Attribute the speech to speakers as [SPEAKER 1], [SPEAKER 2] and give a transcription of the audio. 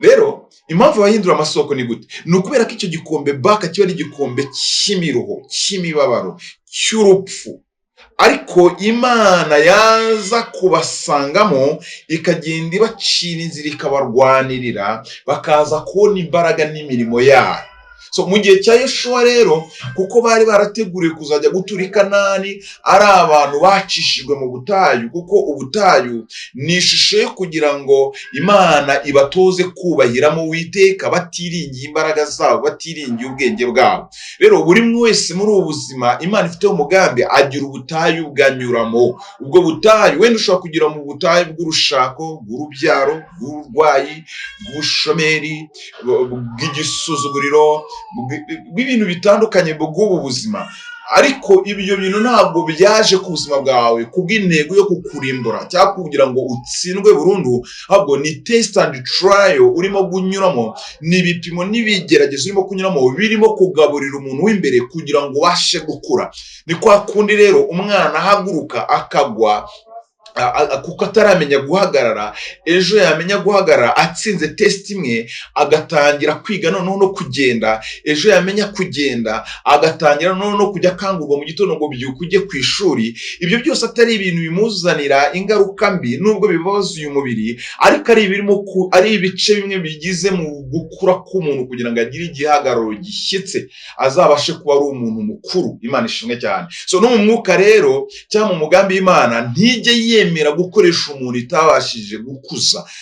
[SPEAKER 1] Rero impamvu bahindura amasoko ni gute? Ni ukubera ko icyo gikombe baka kiba ari igikombe cy'imiruho, cy'imibabaro, cy'urupfu, ariko Imana yaza kubasangamo ikagenda ibacira inzira ikabarwanirira, bakaza kubona imbaraga n'imirimo yayo. So mu gihe cya Yoshuwa rero, kuko bari barateguriwe kuzajya gutura i Kanani ari abantu bacishijwe mu butayu, kuko ubutayu ni ishusho yo kugira ngo Imana ibatoze kubahiramo Uwiteka batiringiye imbaraga zabo, batiringiye ubwenge bwabo. Rero buri umwe wese muri ubu buzima Imana ifiteho umugambi agira ubutayu bwanyuramo. Ubwo butayu wenda ushobora kugira mu butayu bw'urushako, bw'urubyaro, bw'uburwayi, bw'ubushomeri, bw'igisuzuguriro, bw'ibintu bitandukanye bw'ubu buzima. Ariko ibyo bintu ntabwo byaje ku buzima bwawe kubw'intego yo kukurimbura cyangwa kugira ngo utsindwe burundu, ahubwo ni test and trial urimo kunyuramo, ni ibipimo n'ibigeragezo urimo kunyuramo birimo kugaburira umuntu w'imbere kugira ngo ubashe gukura. Ni kwa kundi rero umwana ahaguruka akagwa kuko ataramenya guhagarara, ejo yamenya guhagarara atsinze test imwe agatangira kwiga noneho no kugenda, ejo yamenya kugenda agatangira noneho no kujya akangurwa mu gitondo ngo byuke ujye ku ishuri. Ibyo byose atari ibintu bimuzanira ingaruka mbi nubwo bibabaza uyu mubiri, ariko ari ibice bimwe bigize mu gukura k'umuntu kugira ngo agire igihagararo gishyitse, azabashe kuba ari umuntu mukuru. Imana ishimwe cyane. So no mu mwuka rero cyangwa mu mugambi w'Imana ntijye yemera gukoresha umuntu itabashije gukuza.